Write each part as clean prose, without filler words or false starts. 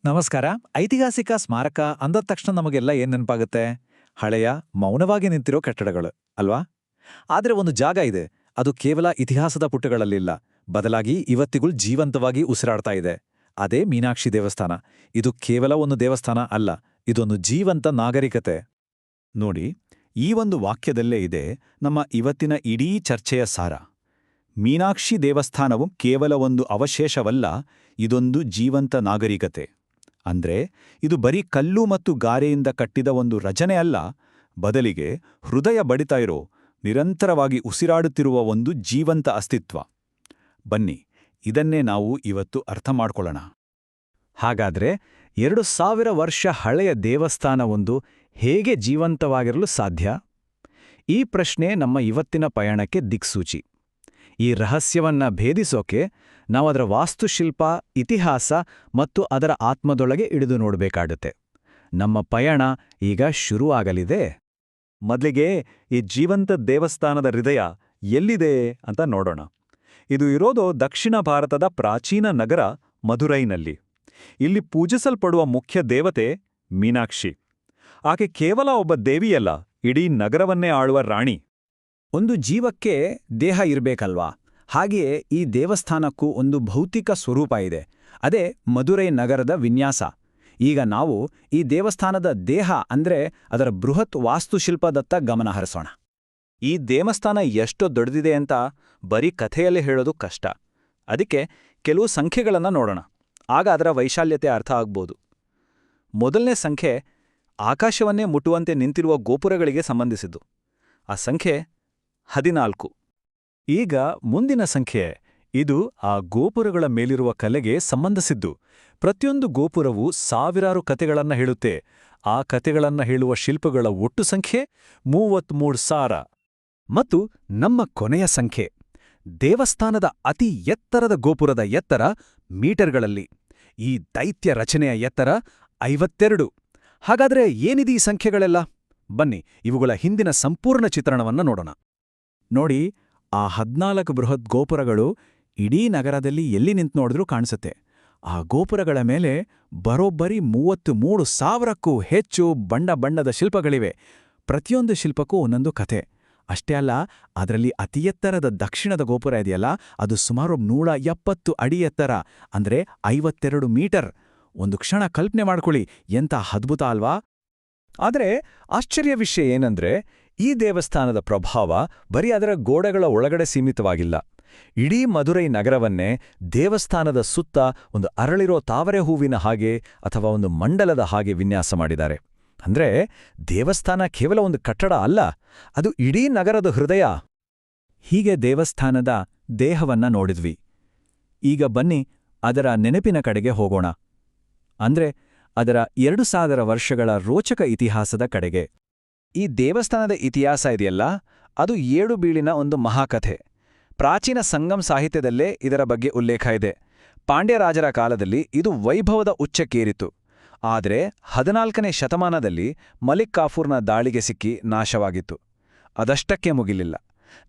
ನಮಸ್ಕಾರ. ಐತಿಹಾಸಿಕ ಸ್ಮಾರಕ ಅಂದ ತಕ್ಷಣ ನಮಗೆಲ್ಲ ಏನ್ ನೆನಪಾಗುತ್ತೆ? ಹಳೆಯ, ಮೌನವಾಗಿ ನಿಂತಿರೋ ಕಟ್ಟಡಗಳು, ಅಲ್ವಾ? ಆದ್ರೆ ಒಂದು ಜಾಗ ಇದೆ. ಅದು ಕೇವಲ ಇತಿಹಾಸದ ಪುಟಗಳಲ್ಲಿಲ್ಲ, ಬದಲಾಗಿ ಇವತ್ತಿಗೂ ಜೀವಂತವಾಗಿ ಉಸಿರಾಡ್ತಾ ಇದೆ. ಅದೇ ಮೀನಾಕ್ಷಿ ದೇವಸ್ಥಾನ. ಇದು ಕೇವಲ ಒಂದು ದೇವಸ್ಥಾನ ಅಲ್ಲ, ಇದೊಂದು ಜೀವಂತ ನಾಗರಿಕತೆ. ನೋಡಿ, ಈ ಒಂದು ವಾಕ್ಯದಲ್ಲೇ ಇದೆ ನಮ್ಮ ಇವತ್ತಿನ ಇಡೀ ಚರ್ಚೆಯ ಸಾರ. ಮೀನಾಕ್ಷಿ ದೇವಸ್ಥಾನವು ಕೇವಲ ಒಂದು ಅವಶೇಷವಲ್ಲ, ಇದೊಂದು ಜೀವಂತ ನಾಗರಿಕತೆ. ಅಂದ್ರೆ ಇದು ಬರೀ ಕಲ್ಲು ಮತ್ತು ಗಾರೆಯಿಂದ ಕಟ್ಟಿದ ಒಂದು ರಚನೆ ಅಲ್ಲ, ಬದಲಿಗೆ ಹೃದಯ ಬಡಿತಾ ಇರೋ, ನಿರಂತರವಾಗಿ ಉಸಿರಾಡುತ್ತಿರುವ ಒಂದು ಜೀವಂತ ಅಸ್ತಿತ್ವ. ಬನ್ನಿ, ಇದನ್ನೇ ನಾವು ಇವತ್ತು ಅರ್ಥ ಮಾಡ್ಕೊಳ್ಳೋಣ. ಹಾಗಾದ್ರೆ 2000 ವರ್ಷ ಹಳೆಯ ದೇವಸ್ಥಾನವೊಂದು ಹೇಗೆ ಜೀವಂತವಾಗಿರಲು ಸಾಧ್ಯ? ಈ ಪ್ರಶ್ನೆ ನಮ್ಮ ಇವತ್ತಿನ ಪಯಣಕ್ಕೆ ದಿಕ್ಸೂಚಿ. ಈ ರಹಸ್ಯವನ್ನ ಭೇದಿಸೋಕೆ ನಾವದರ ವಾಸ್ತುಶಿಲ್ಪ, ಇತಿಹಾಸ ಮತ್ತು ಅದರ ಆತ್ಮದೊಳಗೆ ಇಳಿದು ನೋಡಬೇಕಾಗುತ್ತೆ. ನಮ್ಮ ಪಯಣ ಈಗ ಶುರುವಾಗಲಿದೆ. ಮೊದಲಿಗೆ ಈ ಜೀವಂತ ದೇವಸ್ಥಾನದ ಹೃದಯ ಎಲ್ಲಿದೆ ಅಂತ ನೋಡೋಣ. ಇದು ಇರೋದು ದಕ್ಷಿಣ ಭಾರತದ ಪ್ರಾಚೀನ ನಗರ ಮಧುರೈನಲ್ಲಿ. ಇಲ್ಲಿ ಪೂಜಿಸಲ್ಪಡುವ ಮುಖ್ಯ ದೇವತೆ ಮೀನಾಕ್ಷಿ. ಆಕೆ ಕೇವಲ ಒಬ್ಬ ದೇವಿಯಲ್ಲ, ಇಡೀ ನಗರವನ್ನೇ ಆಳುವ ರಾಣಿ. ಒಂದು ಜೀವಕ್ಕೆ ದೇಹ ಇರಬೇಕಲ್ವಾ? ಹಾಗೆಯೇ ಈ ದೇವಸ್ಥಾನಕ್ಕೂ ಒಂದು ಭೌತಿಕ ಸ್ವರೂಪ ಇದೆ. ಅದೇ ಮಧುರೈ ನಗರದ ವಿನ್ಯಾಸ. ಈಗ ನಾವು ಈ ದೇವಸ್ಥಾನದ ದೇಹ ಅಂದ್ರೆ ಅದರ ಬೃಹತ್ ವಾಸ್ತುಶಿಲ್ಪದತ್ತ ಗಮನ ಹರಿಸೋಣ. ಈ ದೇವಸ್ಥಾನ ಎಷ್ಟು ದೊಡ್ಡದಿದೆ ಅಂತ ಬರೀ ಕಥೆಯಲ್ಲಿ ಹೇಳೋದು ಕಷ್ಟ. ಅದಕ್ಕೆ ಕೆಲವು ಸಂಖ್ಯೆಗಳನ್ನು ನೋಡೋಣ, ಆಗ ಅದರ ವೈಶಾಲ್ಯತೆ ಅರ್ಥ ಆಗ್ಬೋದು. ಮೊದಲನೇ ಸಂಖ್ಯೆ ಆಕಾಶವನ್ನೇ ಮುಟ್ಟುವಂತೆ ನಿಂತಿರುವ ಗೋಪುರಗಳಿಗೆ ಸಂಬಂಧಿಸಿದ್ದು. ಆ ಸಂಖ್ಯೆ 14. ಈಗ ಮುಂದಿನ ಸಂಖ್ಯೆ, ಇದು ಆ ಗೋಪುರಗಳ ಮೇಲಿರುವ ಕಲೆಗೆ ಸಂಬಂಧಿಸಿದ್ದು. ಪ್ರತಿಯೊಂದು ಗೋಪುರವು ಸಾವಿರಾರು ಕತೆಗಳನ್ನ ಹೇಳುತ್ತೆ. ಆ ಕತೆಗಳನ್ನ ಹೇಳುವ ಶಿಲ್ಪಗಳ ಒಟ್ಟು ಸಂಖ್ಯೆ 33,000. ಮತ್ತು ನಮ್ಮ ಕೊನೆಯ ಸಂಖ್ಯೆ, ದೇವಸ್ಥಾನದ ಅತಿ ಎತ್ತರದ ಗೋಪುರದ ಎತ್ತರ ಮೀಟರ್ಗಳಲ್ಲಿ. ಈ ದೈತ್ಯ ರಚನೆಯ ಎತ್ತರ 52. ಹಾಗಾದ್ರೆ ಏನಿದೆ ಈ ಸಂಖ್ಯೆಗಳೆಲ್ಲ? ಬನ್ನಿ, ಇವುಗಳ ಹಿಂದಿನ ಸಂಪೂರ್ಣ ಚಿತ್ರಣವನ್ನ ನೋಡೋಣ. ನೋಡಿ, ಆ 14 ಬೃಹತ್ ಗೋಪುರಗಳು ಇಡೀ ನಗರದಲ್ಲಿ ಎಲ್ಲಿ ನಿಂತು ನೋಡಿದ್ರೂ ಕಾಣಿಸುತ್ತೆ. ಆ ಗೋಪುರಗಳ ಮೇಲೆ ಬರೋಬ್ಬರಿ 33,000ಕ್ಕೂ ಹೆಚ್ಚು ಬಣ್ಣ ಬಣ್ಣದ ಶಿಲ್ಪಗಳಿವೆ. ಪ್ರತಿಯೊಂದು ಶಿಲ್ಪಕ್ಕೂ ಒಂದೊಂದು ಕಥೆ. ಅಷ್ಟೇ ಅಲ್ಲ, ಅದರಲ್ಲಿ ಅತಿ ಎತ್ತರದ ದಕ್ಷಿಣದ ಗೋಪುರ ಇದೆಯಲ್ಲ, ಅದು ಸುಮಾರು 170 ಅಡಿ ಎತ್ತರ, ಅಂದ್ರೆ 52 ಮೀಟರ್. ಒಂದು ಕ್ಷಣ ಕಲ್ಪನೆ ಮಾಡ್ಕೊಳ್ಳಿ, ಎಂಥ ಅದ್ಭುತ ಅಲ್ವಾ? ಆದರೆ ಆಶ್ಚರ್ಯ ವಿಷಯ ಏನಂದ್ರೆ, ಈ ದೇವಸ್ಥಾನದ ಪ್ರಭಾವ ಬರೀ ಅದರ ಗೋಡೆಗಳ ಒಳಗಡೆ ಸೀಮಿತವಾಗಿಲ್ಲ. ಇಡೀ ಮಧುರೈ ನಗರವನ್ನೇ ದೇವಸ್ಥಾನದ ಸುತ್ತ ಒಂದು ಅರಳಿರೋ ತಾವರೆ ಹೂವಿನ ಹಾಗೆ ಅಥವಾ ಒಂದು ಮಂಡಲದ ಹಾಗೆ ವಿನ್ಯಾಸ ಮಾಡಿದ್ದಾರೆ. ಅಂದ್ರೆ ದೇವಸ್ಥಾನ ಕೇವಲ ಒಂದು ಕಟ್ಟಡ ಅಲ್ಲ, ಅದು ಇಡೀ ನಗರದ ಹೃದಯ. ಹೀಗೆ ದೇವಸ್ಥಾನದ ದೇಹವನ್ನ ನೋಡಿದ್ವಿ. ಈಗ ಬನ್ನಿ ಅದರ ನೆನಪಿನ ಕಡೆಗೆ ಹೋಗೋಣ. ಅಂದ್ರೆ ಅದರ 2000 ವರ್ಷಗಳ ರೋಚಕ ಇತಿಹಾಸದ ಕಡೆಗೆ. ಈ ದೇವಸ್ಥಾನದ ಇತಿಹಾಸ ಇದೆಯಲ್ಲ, ಅದು 7 ಬೀಳಿನ ಒಂದು ಮಹಾಕಥೆ. ಪ್ರಾಚೀನ ಸಂಗಮ್ ಸಾಹಿತ್ಯದಲ್ಲೇ ಇದರ ಬಗ್ಗೆ ಉಲ್ಲೇಖ ಇದೆ. ಪಾಂಡ್ಯ ರಾಜರ ಕಾಲದಲ್ಲಿ ಇದು ವೈಭವದ ಉಚ್ಚಕ್ಕೇರಿತು. ಆದರೆ 14ನೇ ಶತಮಾನದಲ್ಲಿ ಮಲಿಕ್ ಕಾಫೂರ್ನ ದಾಳಿಗೆ ಸಿಕ್ಕಿ ನಾಶವಾಗಿತ್ತು. ಅದಷ್ಟಕ್ಕೆ ಮುಗಿಲಿಲ್ಲ.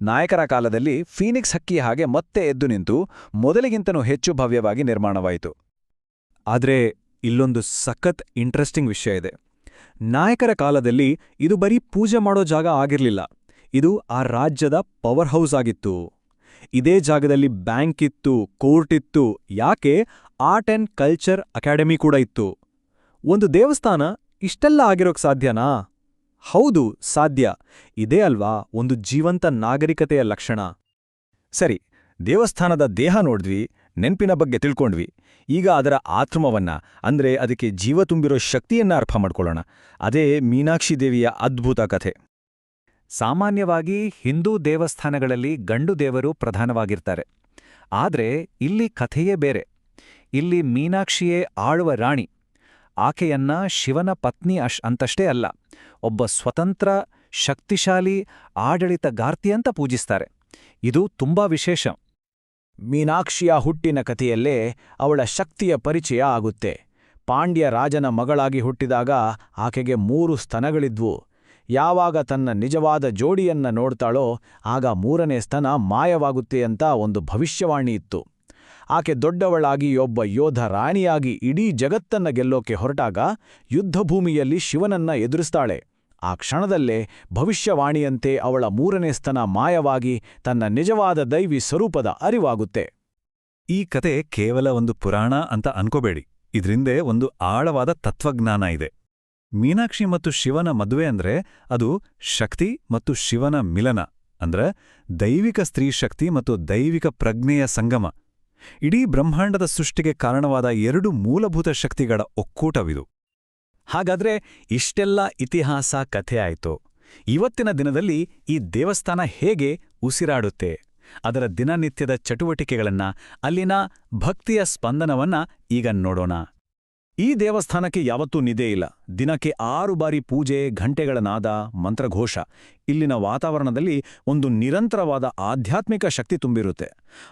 ನಾಯಕರ ಕಾಲದಲ್ಲಿ ಫೀನಿಕ್ಸ್ ಹಕ್ಕಿಯ ಹಾಗೆ ಮತ್ತೆ ಎದ್ದು ನಿಂತು ಮೊದಲಿಗಿಂತನೂ ಹೆಚ್ಚು ಭವ್ಯವಾಗಿ ನಿರ್ಮಾಣವಾಯಿತು. ಆದ್ರೆ ಇಲ್ಲೊಂದು ಸಖತ್ ಇಂಟ್ರೆಸ್ಟಿಂಗ್ ವಿಷಯ ಇದೆ. ನಾಯಕರ ಕಾಲದಲ್ಲಿ ಇದು ಬರೀ ಪೂಜೆ ಮಾಡೋ ಜಾಗ ಆಗಿರ್ಲಿಲ್ಲ, ಇದು ಆ ರಾಜ್ಯದ ಪವರ್ ಹೌಸ್ ಆಗಿತ್ತು. ಇದೇ ಜಾಗದಲ್ಲಿ ಬ್ಯಾಂಕ್ ಇತ್ತು, ಕೋರ್ಟ್ ಇತ್ತು, ಯಾಕೆ ಆರ್ಟ್ ಅಂಡ್ ಕಲ್ಚರ್ ಅಕಾಡೆಮಿ ಕೂಡ ಇತ್ತು. ಒಂದು ದೇವಸ್ಥಾನ ಇಷ್ಟೆಲ್ಲ ಆಗಿರೋಕ್ ಸಾಧ್ಯನಾ? ಹೌದು, ಸಾಧ್ಯ. ಇದೇ ಅಲ್ವಾ ಒಂದು ಜೀವಂತ ನಾಗರಿಕತೆಯ ಲಕ್ಷಣ. ಸರಿ, ದೇವಸ್ಥಾನದ ದೇಹ ನೋಡಿದ್ವಿ, ನೆನ್ಪಿನ ಬಗ್ಗೆ ತಿಳ್ಕೊಂಡ್ವಿ. ಈಗ ಅದರ ಆತ್ಮವನ್ನ, ಅಂದ್ರೆ ಅದಕ್ಕೆ ಜೀವ ತುಂಬಿರೋ ಶಕ್ತಿಯನ್ನ ಅರ್ಥ ಮಾಡ್ಕೊಳ್ಳೋಣ. ಅದೇ ಮೀನಾಕ್ಷಿ ದೇವಿಯ ಅದ್ಭುತ ಕಥೆ. ಸಾಮಾನ್ಯವಾಗಿ ಹಿಂದೂ ದೇವಸ್ಥಾನಗಳಲ್ಲಿ ಗಂಡು ದೇವರು ಪ್ರಧಾನವಾಗಿರ್ತಾರೆ. ಆದ್ರೆ ಇಲ್ಲಿ ಕಥೆಯೇ ಬೇರೆ. ಇಲ್ಲಿ ಮೀನಾಕ್ಷಿಯೇ ಆಳುವ ರಾಣಿ. ಆಕೆಯನ್ನ ಶಿವನ ಪತ್ನಿ ಅಂತಷ್ಟೇ ಅಲ್ಲ, ಒಬ್ಬ ಸ್ವತಂತ್ರ, ಶಕ್ತಿಶಾಲಿ ಆಡಳಿತಗಾರ್ತಿ ಅಂತ ಪೂಜಿಸ್ತಾರೆ. ಇದು ತುಂಬಾ ವಿಶೇಷ. ಮೀನಾಕ್ಷಿಯ ಹುಟ್ಟಿನ ಕಥೆಯಲ್ಲೇ ಅವಳ ಶಕ್ತಿಯ ಪರಿಚಯ ಆಗುತ್ತೆ. ಪಾಂಡ್ಯ ರಾಜನ ಮಗಳಾಗಿ ಹುಟ್ಟಿದಾಗ ಆಕೆಗೆ 3 ಸ್ತನಗಳಿದ್ವು. ಯಾವಾಗ ತನ್ನ ನಿಜವಾದ ಜೋಡಿಯನ್ನ ನೋಡ್ತಾಳೋ ಆಗ 3ನೇ ಸ್ತನ ಮಾಯವಾಗುತ್ತೆ ಅಂತ ಒಂದು ಭವಿಷ್ಯವಾಣಿ ಇತ್ತು. ಆಕೆ ದೊಡ್ಡವಳಾಗಿ ಒಬ್ಬ ಯೋಧ ರಾಣಿಯಾಗಿ ಇಡೀ ಜಗತ್ತನ್ನ ಗೆಲ್ಲೋಕೆ ಹೊರಟಾಗ ಯುದ್ಧಭೂಮಿಯಲ್ಲಿ ಶಿವನನ್ನ ಎದುರಿಸ್ತಾಳೆ. ಆ ಕ್ಷಣದಲ್ಲೇ ಭವಿಷ್ಯವಾಣಿಯಂತೆ ಅವಳ ಮೂರನೇ ಸ್ತನ ಮಾಯವಾಗಿ ತನ್ನ ನಿಜವಾದ ದೈವಿ ಸ್ವರೂಪದ ಅರಿವಾಗುತ್ತೆ. ಈ ಕತೆ ಕೇವಲ ಒಂದು ಪುರಾಣ ಅಂತ ಅನ್ಕೋಬೇಡಿ. ಇದ್ರಿಂದೆ ಒಂದು ಆಳವಾದ ತತ್ವಜ್ಞಾನ ಇದೆ. ಮೀನಾಕ್ಷಿ ಮತ್ತು ಶಿವನ ಮದುವೆ ಅಂದ್ರೆ ಅದು ಶಕ್ತಿ ಮತ್ತು ಶಿವನ ಮಿಲನ, ಅಂದ್ರೆ ದೈವಿಕ ಸ್ತ್ರೀಶಕ್ತಿ ಮತ್ತು ದೈವಿಕ ಪ್ರಜ್ಞೆಯ ಸಂಗಮ. ಇಡೀ ಬ್ರಹ್ಮಾಂಡದ ಸೃಷ್ಟಿಗೆ ಕಾರಣವಾದ ಎರಡು ಮೂಲಭೂತ ಶಕ್ತಿಗಳ ಒಕ್ಕೂಟವಿದು. ಹಾಗಾದ್ರೆ ಇಷ್ಟೆಲ್ಲ ಇತಿಹಾಸ ಕಥೆ ಆಯ್ತು. ಇವತ್ತಿನ ದಿನದಲ್ಲಿ ಈ ದೇವಸ್ಥಾನ ಹೇಗೆ ಉಸಿರಾಡುತ್ತೆ, ಅದರ ದಿನನಿತ್ಯದ ಚಟುವಟಿಕೆಗಳನ್ನ, ಅಲ್ಲಿನ ಭಕ್ತಿಯ ಸ್ಪಂದನವನ್ನ ಈಗ ನೋಡೋಣ. ಈ ದೇವಸ್ಥಾನಕ್ಕೆ ಯಾವತ್ತೂ ನಿದ್ದೆ ಇಲ್ಲ. ದಿನಕ್ಕೆ 6 ಬಾರಿ ಪೂಜೆ, ಘಂಟೆಗಳ ನಾದ, ಮಂತ್ರಘೋಷ. ಇಲ್ಲಿನ ವಾತಾವರಣದಲ್ಲಿ ಒಂದು ನಿರಂತರವಾದ ಆಧ್ಯಾತ್ಮಿಕ ಶಕ್ತಿ ತುಂಬಿರುತ್ತೆ.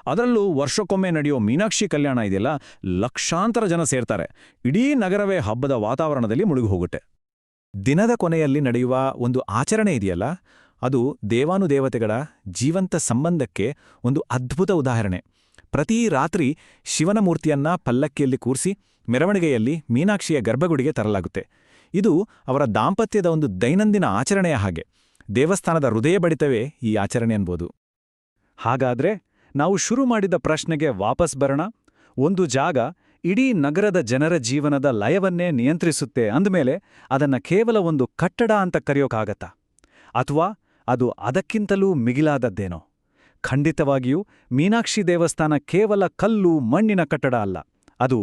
ಅದರಲ್ಲೂ ವರ್ಷಕ್ಕೊಮ್ಮೆ ನಡೆಯೋ ಮೀನಾಕ್ಷಿ ಕಲ್ಯಾಣ ಇದೆಯಲ್ಲ, ಲಕ್ಷಾಂತರ ಜನ ಸೇರ್ತಾರೆ. ಇಡೀ ನಗರವೇ ಹಬ್ಬದ ವಾತಾವರಣದಲ್ಲಿ ಮುಳುಗಿಹೋಗುತ್ತೆ. ದಿನದ ಕೊನೆಯಲ್ಲಿ ನಡೆಯುವ ಒಂದು ಆಚರಣೆ ಇದೆಯಲ್ಲ, ಅದು ದೇವಾನುದೇವತೆಗಳ ಜೀವಂತ ಸಂಬಂಧಕ್ಕೆ ಒಂದು ಅದ್ಭುತ ಉದಾಹರಣೆ. ಪ್ರತಿ ರಾತ್ರಿ ಶಿವನ ಮೂರ್ತಿಯನ್ನ ಪಲ್ಲಕ್ಕಿಯಲ್ಲಿ ಕೂರಿಸಿ ಮೆರವಣಿಗೆಯಲ್ಲಿ ಮೀನಾಕ್ಷಿಯ ಗರ್ಭಗುಡಿಗೆ ತರಲಾಗುತ್ತೆ. ಇದು ಅವರ ದಾಂಪತ್ಯದ ಒಂದು ದೈನಂದಿನ ಆಚರಣೆಯ ಹಾಗೆ. ದೇವಸ್ಥಾನದ ಹೃದಯ ಬಡಿತವೇ ಈ ಆಚರಣೆ ಅನ್ಬೋದು. ಹಾಗಾದ್ರೆ ನಾವು ಶುರು ಮಾಡಿದ ಪ್ರಶ್ನೆಗೆ ವಾಪಸ್ ಬರೋಣ. ಒಂದು ಜಾಗ ಇಡೀ ನಗರದ ಜನರ ಜೀವನದ ಲಯವನ್ನೇ ನಿಯಂತ್ರಿಸುತ್ತೆ ಅಂದಮೇಲೆ ಅದನ್ನ ಕೇವಲ ಒಂದು ಕಟ್ಟಡ ಅಂತ ಕರೆಯೋಕ್ಕಾಗತ್ತಾ? ಅಥವಾ ಅದು ಅದಕ್ಕಿಂತಲೂ ಮಿಗಿಲಾದದ್ದೇನೋ? ಖಂಡಿತವಾಗಿಯೂ ಮೀನಾಕ್ಷಿ ದೇವಸ್ಥಾನ ಕೇವಲ ಕಲ್ಲು ಮಣ್ಣಿನ ಕಟ್ಟಡ ಅಲ್ಲ. ಅದು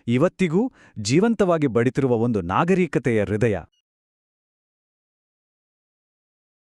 ಇವತ್ತಿಗೂ ಜೀವಂತವಾಗಿ ಬಡಿತಿರುವ ಒಂದು ನಾಗರಿಕತೆಯ ಹೃದಯ.